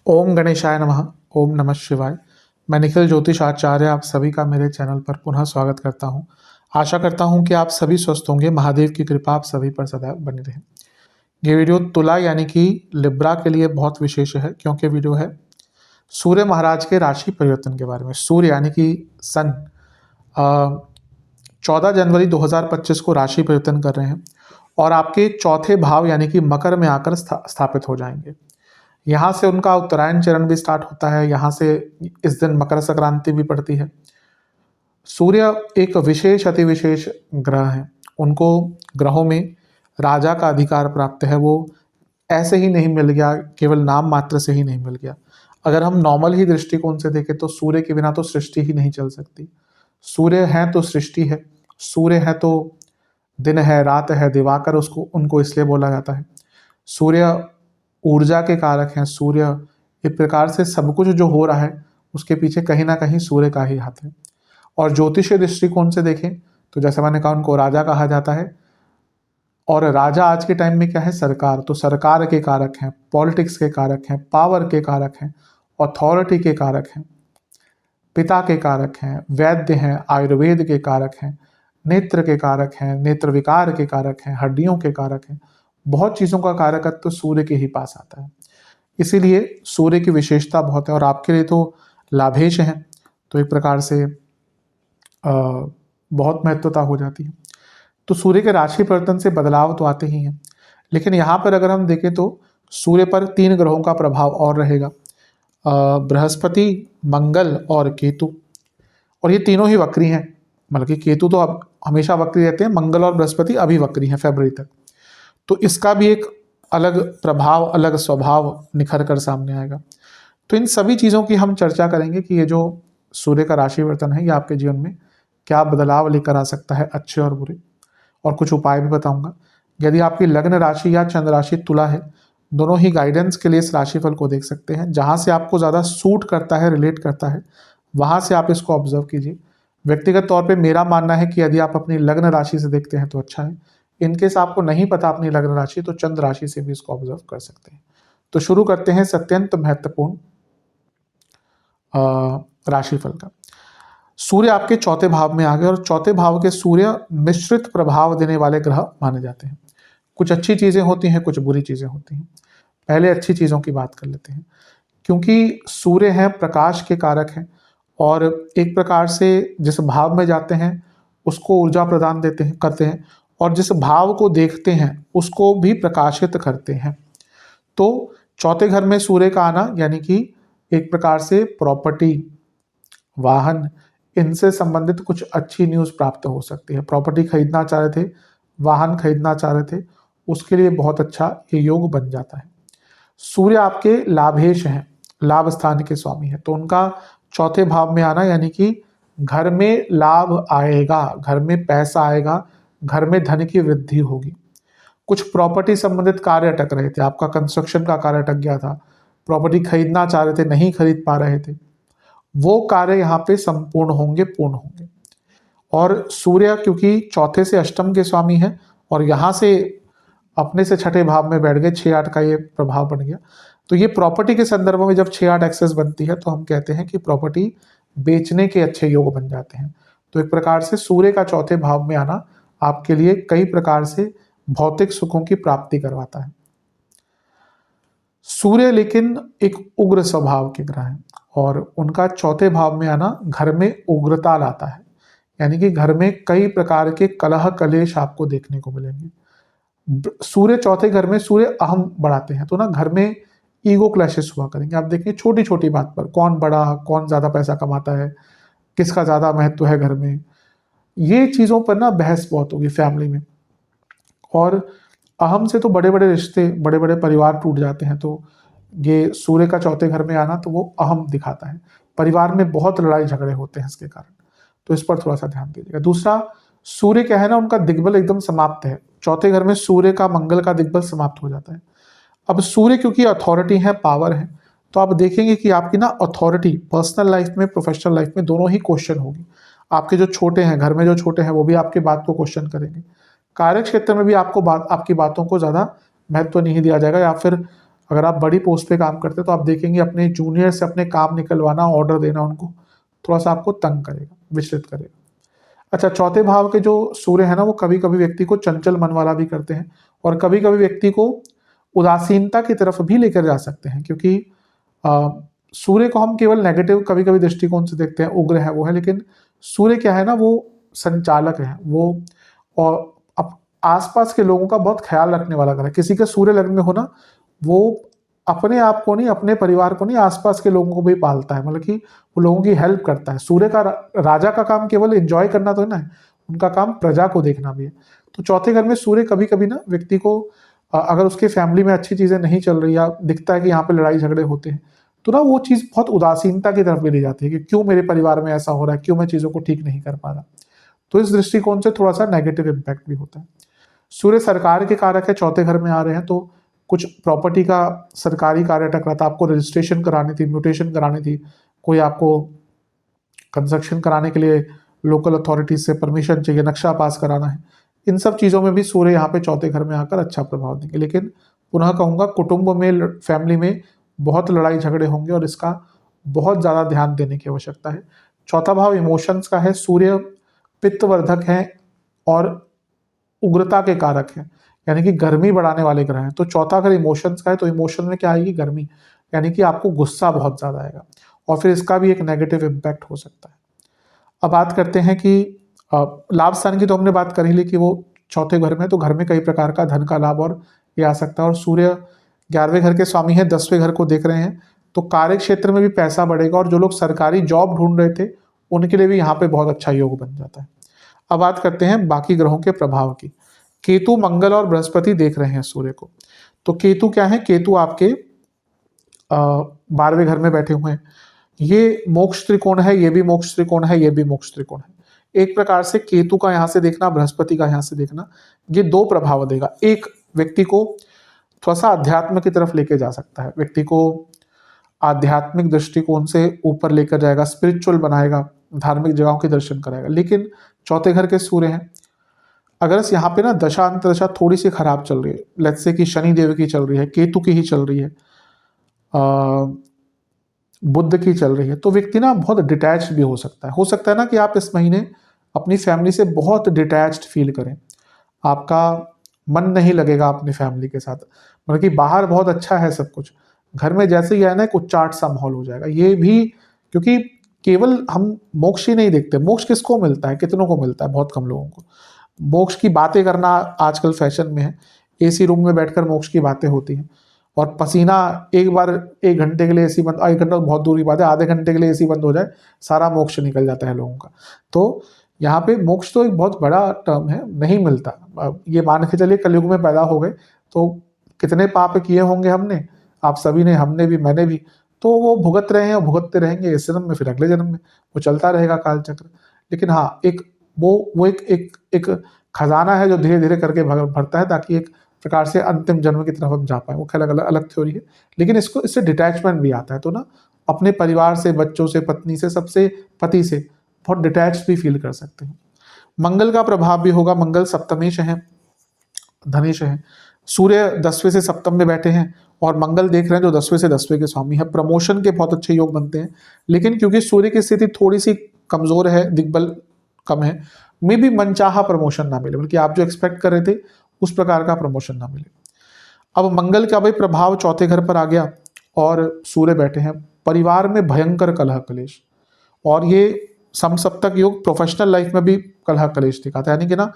ओम गणेशाय नमः। ओम नमः शिवाय। मैं निखिल ज्योतिष आचार्य आप सभी का मेरे चैनल पर पुनः स्वागत करता हूं। आशा करता हूं कि आप सभी स्वस्थ होंगे। महादेव की कृपा आप सभी पर सदैव बनी रहे। ये वीडियो तुला यानी कि लिब्रा के लिए बहुत विशेष है, क्योंकि वीडियो है सूर्य महाराज के राशि परिवर्तन के बारे में। सूर्य यानी कि सन 14 जनवरी 2025 को राशि परिवर्तन कर रहे हैं और आपके चौथे भाव यानी कि मकर में आकर स्थापित हो जाएंगे। यहाँ से उनका उत्तरायण चरण भी स्टार्ट होता है। यहाँ से इस दिन मकर संक्रांति भी पड़ती है। सूर्य एक विशेष अति विशेष ग्रह है। उनको ग्रहों में राजा का अधिकार प्राप्त है। वो ऐसे ही नहीं मिल गया, केवल नाम मात्र से ही नहीं मिल गया। अगर हम नॉर्मल ही दृष्टिकोण से देखें तो सूर्य के बिना तो सृष्टि ही नहीं चल सकती। सूर्य है तो सृष्टि है, सूर्य है तो दिन है, रात है, दिवाकर उसको उनको इसलिए बोला जाता है। सूर्य ऊर्जा के कारक हैं। सूर्य एक प्रकार से सब कुछ जो हो रहा है उसके पीछे कहीं ना कहीं सूर्य का ही हाथ है। और ज्योतिषीय दृष्टिकोण से देखें तो जैसे मैंने कहा, उनको राजा कहा जाता है। और राजा आज के टाइम में क्या है? सरकार। तो सरकार के कारक हैं, पॉलिटिक्स के कारक हैं, पावर के कारक हैं, अथॉरिटी के कारक हैं, पिता के कारक हैं, वैद्य हैं, आयुर्वेद के कारक हैं, नेत्र के कारक हैं, नेत्र विकार के कारक हैं, हड्डियों के कारक हैं। बहुत चीज़ों का कारकत्व तो सूर्य के ही पास आता है। इसीलिए सूर्य की विशेषता बहुत है और आपके लिए तो लाभेश हैं, तो एक प्रकार से बहुत महत्वता हो जाती है। तो सूर्य के राशि परिवर्तन से बदलाव तो आते ही हैं, लेकिन यहाँ पर अगर हम देखें तो सूर्य पर 3 ग्रहों का प्रभाव और रहेगा, बृहस्पति, मंगल और केतु। और ये तीनों ही वक्री हैं। मतलब कि केतु तो अब हमेशा वक्री रहते हैं, मंगल और बृहस्पति अभी वक्री हैं फरवरी तक। तो इसका भी एक अलग प्रभाव, अलग स्वभाव निखर कर सामने आएगा। तो इन सभी चीज़ों की हम चर्चा करेंगे कि ये जो सूर्य का राशि परिवर्तन है ये आपके जीवन में क्या बदलाव लेकर आ सकता है, अच्छे और बुरे, और कुछ उपाय भी बताऊंगा। यदि आपकी लग्न राशि या चंद्र राशि तुला है, दोनों ही गाइडेंस के लिए इस राशिफल को देख सकते हैं। जहाँ से आपको ज़्यादा सूट करता है, रिलेट करता है, वहाँ से आप इसको ऑब्जर्व कीजिए। व्यक्तिगत तौर पे मेरा मानना है कि यदि आप अपनी लग्न राशि से देखते हैं तो अच्छा है। इनकेस आपको नहीं पता अपनी लग्न राशि, तो चंद्र राशि से भी इसको ऑब्जर्व कर सकते हैं। तो शुरू करते हैं अत्यंत महत्वपूर्ण राशिफल का। सूर्य आपके चौथे भाव में आ गए और चौथे भाव के सूर्य मिश्रित प्रभाव देने वाले ग्रह माने जाते हैं। कुछ अच्छी चीजें होती हैं, कुछ बुरी चीजें होती हैं। पहले अच्छी चीजों की बात कर लेते हैं, क्योंकि सूर्य है प्रकाश के कारक हैं और एक प्रकार से जिस भाव में जाते हैं उसको ऊर्जा प्रदान देते हैं, करते हैं, और जिस भाव को देखते हैं उसको भी प्रकाशित करते हैं। तो चौथे घर में सूर्य का आना यानी कि एक प्रकार से प्रॉपर्टी, वाहन, इनसे संबंधित कुछ अच्छी न्यूज़ प्राप्त हो सकती है। प्रॉपर्टी खरीदना चाह रहे थे, वाहन खरीदना चाह रहे थे, उसके लिए बहुत अच्छा ये योग बन जाता है। सूर्य आपके लाभेश हैं, लाभ स्थान के स्वामी है, तो उनका चौथे भाव में आना यानी कि घर में लाभ आएगा, घर में पैसा आएगा, घर में धन की वृद्धि होगी। कुछ प्रॉपर्टी संबंधित कार्य अटक रहे थे, आपका कंस्ट्रक्शन का कार्य अटक गया था, प्रॉपर्टी खरीदना चाह रहे थे, नहीं खरीद पा रहे थे, वो कार्य यहाँ पे संपूर्ण होंगे, पूर्ण होंगे। और सूर्य क्योंकि चौथे से अष्टम के स्वामी है और यहाँ से अपने से छठे भाव में बैठ गए, 6-8 का ये प्रभाव बन गया। तो ये प्रॉपर्टी के संदर्भ में जब 6-8 एक्सेस बनती है तो हम कहते हैं कि प्रॉपर्टी बेचने के अच्छे योग बन जाते हैं। तो एक प्रकार से सूर्य का चौथे भाव में आना आपके लिए कई प्रकार से भौतिक सुखों की प्राप्ति करवाता है। सूर्य लेकिन एक उग्र स्वभाव के ग्रह हैं और उनका चौथे भाव में आना घर में उग्रता लाता है, यानी कि घर में कई प्रकार के कलह कलेश आपको देखने को मिलेंगे। सूर्य चौथे घर में, सूर्य अहम बढ़ाते हैं, तो ना घर में ईगो क्लैशेस हुआ करेंगे। आप देखेंगे छोटी छोटी बात पर कौन बड़ा, कौन ज़्यादा पैसा कमाता है, किसका ज़्यादा महत्व है घर में, ये चीज़ों पर ना बहस बहुत होगी फैमिली में। और अहम से तो बड़े बड़े रिश्ते, बड़े बड़े परिवार टूट जाते हैं। तो ये सूर्य का चौथे घर में आना तो वो अहम दिखाता है। परिवार में बहुत लड़ाई झगड़े होते हैं इसके कारण, तो इस पर थोड़ा सा ध्यान दीजिएगा। दूसरा, सूर्य क्या है ना, उनका दिग्बल एकदम समाप्त है। चौथे घर में सूर्य का, मंगल का दिग्बल समाप्त हो जाता है। अब सूर्य क्योंकि अथॉरिटी है, पावर है, तो आप देखेंगे कि आपकी ना अथॉरिटी पर्सनल लाइफ में, प्रोफेशनल लाइफ में दोनों ही क्वेश्चन होगी। आपके जो छोटे हैं, घर में जो छोटे हैं, वो भी आपकी बात को क्वेश्चन करेंगे। कार्य क्षेत्र में भी आपकी बातों को ज़्यादा महत्व नहीं दिया जाएगा, या फिर अगर आप बड़ी पोस्ट पे काम करते हैं तो आप देखेंगे अपने जूनियर से अपने काम निकलवाना, ऑर्डर देना उनको थोड़ा सा आपको तंग करेगा, विचलित करेगा। अच्छा, चौथे भाव के जो सूर्य है ना, वो कभी कभी व्यक्ति को चंचल मन वाला भी करते हैं और कभी कभी व्यक्ति को उदासीनता की तरफ भी लेकर जा सकते हैं, क्योंकि सूर्य को हम केवल नेगेटिव कभी कभी दृष्टिकोण से देखते हैं, उग्र है वो है, लेकिन सूर्य क्या है ना, वो संचालक है, वो और आसपास के लोगों का बहुत ख्याल रखने वाला ग्रह है। किसी के सूर्य लग्न में होना, वो अपने आप को नहीं, अपने परिवार को नहीं, आसपास के लोगों को भी पालता है, मतलब कि वो लोगों की हेल्प करता है। सूर्य का राजा का काम केवल एंजॉय करना तो है ना, उनका काम प्रजा को देखना भी है। तो चौथे घर में सूर्य कभी कभी ना व्यक्ति को अगर उसके फैमिली में अच्छी चीजें नहीं चल रही या दिखता है कि यहाँ पे लड़ाई झगड़े होते हैं, तो ना वो चीज बहुत उदासीनता की तरफ भी ले जाती है कि क्यों मेरे परिवार में ऐसा हो रहा है, क्यों मैं चीजों को ठीक नहीं कर पा रहा। तो इस दृष्टिकोण से थोड़ा सा नेगेटिव इम्पैक्ट भी होता है। सूर्य सरकार के कारक है, चौथे घर में आ रहे हैं, तो कुछ प्रॉपर्टी का सरकारी कार्य अटक रहा था, आपको रजिस्ट्रेशन करानी थी, म्यूटेशन करानी थी, कोई आपको कंस्ट्रक्शन कराने के लिए लोकल अथॉरिटीज से परमिशन चाहिए, नक्शा पास कराना है, इन सब चीज़ों में भी सूर्य यहाँ पे चौथे घर में आकर अच्छा प्रभाव देंगे। लेकिन पुनः कहूँगा, कुटुंब में, फैमिली में बहुत लड़ाई झगड़े होंगे और इसका बहुत ज़्यादा ध्यान देने की आवश्यकता है। चौथा भाव इमोशंस का है, सूर्य पित्तवर्धक है और उग्रता के कारक है, यानी कि गर्मी बढ़ाने वाले ग्रह हैं। तो चौथा अगर इमोशंस का है तो इमोशन में क्या आएगी, गर्मी, यानी कि आपको गुस्सा बहुत ज़्यादा आएगा और फिर इसका भी एक नेगेटिव इम्पैक्ट हो सकता है। अब बात करते हैं कि लाभ स्थान की तो हमने बात कर ही ली कि वो चौथे घर में, तो घर में कई प्रकार का धन का लाभ और ये आ सकता है। और सूर्य 11वें घर के स्वामी है, 10वें घर को देख रहे हैं, तो कार्य क्षेत्र में भी पैसा बढ़ेगा और जो लोग सरकारी जॉब ढूंढ रहे थे उनके लिए भी यहाँ पे बहुत अच्छा योग बन जाता है। अब बात करते हैं बाकी ग्रहों के प्रभाव की। केतु, मंगल और बृहस्पति देख रहे हैं सूर्य को। तो केतु क्या है, केतु आपके 12वें घर में बैठे हुए हैं। ये मोक्ष त्रिकोण है, ये भी मोक्ष त्रिकोण है, ये भी मोक्ष त्रिकोण है। एक प्रकार से केतु का यहाँ से देखना, बृहस्पति का यहाँ से देखना, ये दो प्रभाव देगा। एक व्यक्ति को थोड़ा सा अध्यात्म की तरफ लेके जा सकता है, व्यक्ति को आध्यात्मिक दृष्टिकोण से ऊपर लेकर जाएगा, स्पिरिचुअल बनाएगा, धार्मिक जगहों के दर्शन कराएगा। लेकिन चौथे घर के सूर्य हैं, अगर यहाँ पे ना दशा अंतदशा थोड़ी सी खराब चल रही है, लेट्स से कि शनि देव की चल रही है, केतु की ही चल रही है, बुध की चल रही है, तो व्यक्ति ना बहुत डिटैच्ड भी हो सकता है ना कि आप इस महीने अपनी फैमिली से बहुत डिटैच्ड फील करें, आपका मन नहीं लगेगा अपनी फैमिली के साथ, मतलब कि बाहर बहुत अच्छा है सब कुछ, घर में जैसे ही आए ना एक उच्चाट सा माहौल हो जाएगा। ये भी क्योंकि केवल हम मोक्ष ही नहीं देखते, मोक्ष किसको मिलता है, कितनों को मिलता है, बहुत कम लोगों को। मोक्ष की बातें करना आजकल फैशन में है, एसी रूम में बैठकर मोक्ष की बातें होती हैं और पसीना एक बार 1 घंटे के लिए एसी बंद, 1 घंटा तो बहुत दूर की बात है, आधे घंटे के लिए एसी बंद हो जाए, सारा मोक्ष निकल जाता है लोगों का। तो यहाँ पे मोक्ष तो एक बहुत बड़ा टर्म है, नहीं मिलता। ये मान के चलिए कलयुग में पैदा हो गए तो कितने पाप किए होंगे हमने, आप सभी ने, हमने भी, मैंने भी, तो वो भुगत रहे हैं और भुगतते रहेंगे इस जन्म में, फिर अगले जन्म में, वो चलता रहेगा काल चक्र। लेकिन हाँ, एक वो एक खजाना है जो धीरे धीरे करके भरता है, ताकि एक प्रकार से अंतिम जन्म की तरफ हम जा पाए। वो खैर अलग थ्योरी है, लेकिन इससे डिटैचमेंट भी आता है। तो ना अपने परिवार से, बच्चों से, पत्नी से, सबसे, पति से बहुत डिटैच भी फील कर सकते हैं। मंगल का प्रभाव भी होगा, मंगल सप्तमेश है, धनेश है, सूर्य 10वें से सप्तम में बैठे हैं और मंगल देख रहे हैं जो 10वें से 10वें के स्वामी है। प्रमोशन के बहुत अच्छे योग बनते हैं, लेकिन क्योंकि सूर्य की स्थिति थोड़ी सी कमजोर है, दिग्बल कम है, मे भी मनचाहा प्रमोशन ना मिले, बल्कि आप जो एक्सपेक्ट कर रहे थे उस प्रकार का प्रमोशन ना मिले। अब मंगल का भाई प्रभाव चौथे घर पर आ गया और सूर्य बैठे हैं, परिवार में भयंकर कलह कलेश, और ये समसप्तक योग प्रोफेशनल लाइफ में भी कलह कलेश दिखाता है, यानी कि ना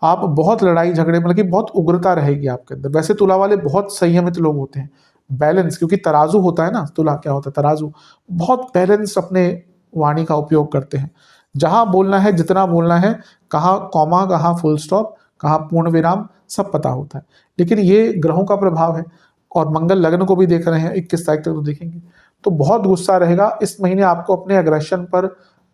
आप बहुत लड़ाई झगड़े, मतलब कि बहुत उग्रता रहेगी आपके अंदर। वैसे तुला वाले बहुत संयमित लोग होते हैं, बैलेंस, क्योंकि तराजू होता है ना, तुला क्या होता है, तराजू, बहुत बैलेंस अपने वाणी का उपयोग करते हैं, जहां बोलना है, जितना बोलना है, कहाँ कॉमा, कहाँ फुल स्टॉप, कहाँ पूर्ण विराम, सब पता होता है। लेकिन ये ग्रहों का प्रभाव है और मंगल लग्न को भी देख रहे हैं, 21 तारीख तक तो देखेंगे, तो बहुत गुस्सा रहेगा इस महीने। आपको अपने एग्रेशन पर,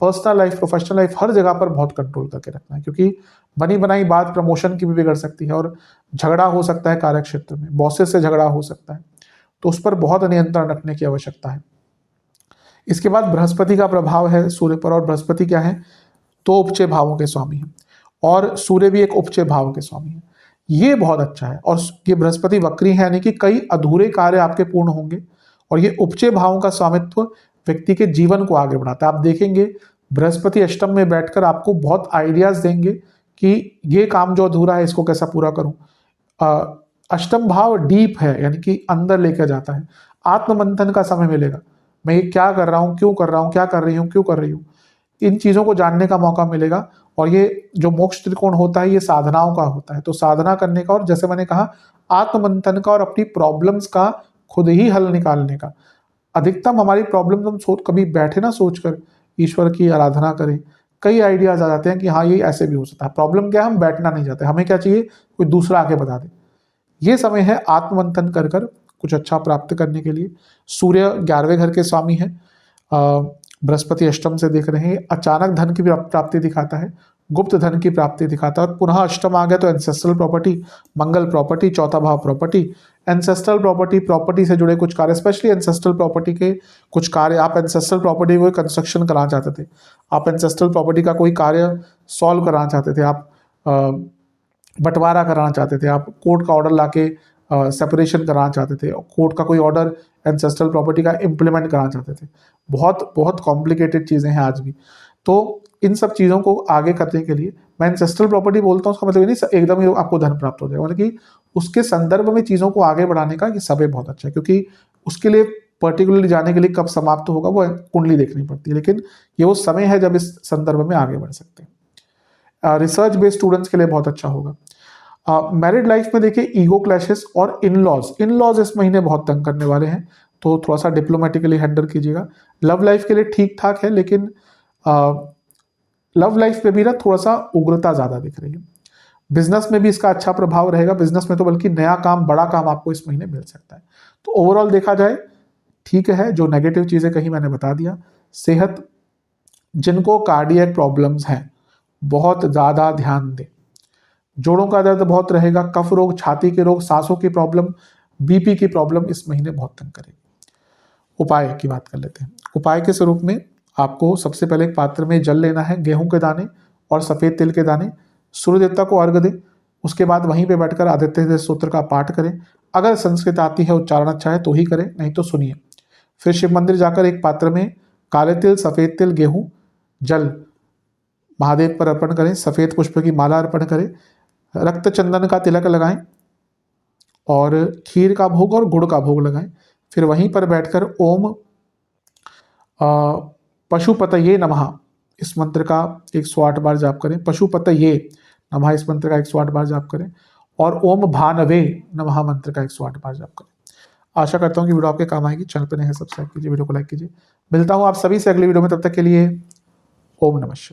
पर्सनल लाइफ, प्रोफेशनल लाइफ, हर जगह पर बहुत कंट्रोल करके रखना है, क्योंकि बनी बनाई बात प्रमोशन की भी बिगड़ सकती है और झगड़ा हो सकता है कार्य क्षेत्र में, बॉसेस से झगड़ा हो सकता है, तो उस पर बहुत नियंत्रण रखने की आवश्यकता है। इसके बाद बृहस्पति का प्रभाव है सूर्य पर, और बृहस्पति क्या है, तो उपचय भावों के स्वामी है और सूर्य भी एक उपचय भाव के स्वामी है। ये बहुत अच्छा है। और ये बृहस्पति वक्री है, यानी कि कई अधूरे कार्य आपके पूर्ण होंगे। और ये उपचय भावों का स्वामित्व व्यक्ति के जीवन को आगे बढ़ाता है। आप देखेंगे बृहस्पति अष्टम में बैठकर आपको बहुत आइडियाज देंगे कि ये काम जो अधूरा है इसको कैसा पूरा करूं। अष्टम भाव डीप है, यानी कि अंदर लेकर जाता है। आत्ममंथन का समय मिलेगा, मैं ये क्या कर रहा हूँ, क्यों कर रहा हूँ, क्या कर रही हूँ, क्यों कर रही हूँ, इन चीजों को जानने का मौका मिलेगा। और ये जो मोक्ष त्रिकोण होता है ये साधनाओं का होता है, तो साधना करने का, और जैसे मैंने कहा आत्ममंथन का, और अपनी प्रॉब्लम्स का खुद ही हल निकालने का। अधिकतम हमारी प्रॉब्लम हम सोच, कभी बैठे ना सोचकर ईश्वर की आराधना करें, कई आइडियाज आ जाते हैं कि हाँ ये ऐसे भी हो सकता है। प्रॉब्लम क्या है, हम बैठना नहीं चाहते, हमें क्या चाहिए, कोई दूसरा आके बता दे। ये समय है आत्ममंथन कर कर कुछ अच्छा प्राप्त करने के लिए। सूर्य 11वें घर के स्वामी है, बृहस्पति अष्टम से देख रहे हैं, अचानक धन की प्राप्ति दिखाता है, गुप्त धन की प्राप्ति दिखाता है। और पुनः अष्टम आ गया तो एंसेस्ट्रल प्रॉपर्टी, मंगल प्रॉपर्टी, चौथा भाव प्रॉपर्टी, एंसेस्ट्रल प्रॉपर्टी, प्रॉपर्टी से जुड़े कुछ कार्य, स्पेशली एंसेस्ट्रल प्रॉपर्टी के कुछ कार्य। आप एंसेस्ट्रल प्रॉपर्टी को कंस्ट्रक्शन कराना चाहते थे, आप एंसेस्ट्रल प्रॉपर्टी का कोई कार्य सॉल्व कराना चाहते थे, आप बंटवारा कराना चाहते थे, आप कोर्ट का ऑर्डर लाके सेपरेशन कराना चाहते थे, कोर्ट का कोई ऑर्डर एंसेस्ट्रल प्रॉपर्टी का इम्प्लीमेंट कराना चाहते थे। बहुत बहुत कॉम्प्लिकेटेड चीज़ें हैं आज भी। तो इन सब चीज़ों को आगे करने के लिए मैं एंसेस्ट्रल प्रॉपर्टी बोलता हूँ, उसका मतलब ये नहीं एकदम ही आपको धन प्राप्त हो जाएगा, मतलब कि उसके संदर्भ में चीज़ों को आगे बढ़ाने का ये समय बहुत अच्छा है। क्योंकि उसके लिए पर्टिकुलरली जाने के लिए कब समाप्त होगा वो कुंडली देखनी पड़ती है, लेकिन ये वो समय है जब इस संदर्भ में आगे बढ़ सकते हैं। रिसर्च बेस्ड स्टूडेंट्स के लिए बहुत अच्छा होगा। मैरिड लाइफ में देखिए ईगो क्लैशेस और इन लॉज इस महीने बहुत तंग करने वाले हैं, तो थोड़ा सा डिप्लोमेटिकली हैंडल कीजिएगा। लव लाइफ के लिए ठीक ठाक है, लेकिन लव लाइफ में भी ना थोड़ा सा उग्रता ज़्यादा दिख रही है। बिजनेस में भी इसका अच्छा प्रभाव रहेगा, बिजनेस में तो बल्कि नया काम, बड़ा काम आपको इस महीने मिल सकता है। तो ओवरऑल देखा जाए ठीक है, जो नेगेटिव चीज़ें कही मैंने बता दिया। सेहत, जिनको कार्डियक प्रॉब्लम्स हैं बहुत ज़्यादा ध्यान दें। जोड़ों का दर्द बहुत रहेगा, कफ रोग, छाती के रोग, सांसों की प्रॉब्लम, बीपी की प्रॉब्लम इस महीने बहुत तंग करेगी। उपाय की बात कर लेते हैं। उपाय के स्वरूप में आपको सबसे पहले एक पात्र में जल लेना है, गेहूं के दाने और सफ़ेद तिल के दाने, सूर्य देवता को अर्घ दें। उसके बाद वहीं पे बैठकर आदित्य हृदय स्तोत्र का पाठ करें। अगर संस्कृत आती है, उच्चारण अच्छा है तो ही करें, नहीं तो सुनिए। फिर शिव मंदिर जाकर एक पात्र में काले तिल, सफ़ेद तिल, गेहूँ, जल महादेव पर अर्पण करें। सफ़ेद पुष्प की माला अर्पण करें, रक्त चंदन का तिलक लगाएं और खीर का भोग और गुड़ का भोग लगाएं। फिर वहीं पर बैठकर ओम पशुपतये नमः इस मंत्र का 108 बार जाप करें। पशुपतये नमः इस मंत्र का 108 बार जाप करें और ओम भानवे नमः मंत्र का 108 बार जाप करें। आशा करता हूँ कि वीडियो आपके काम आएगी। चैनल पर नए हैं सब्सक्राइब कीजिए, वीडियो को लाइक कीजिए। मिलता हूँ आप सभी से अगली वीडियो में, तब तक के लिए ओम नमः शिवाय।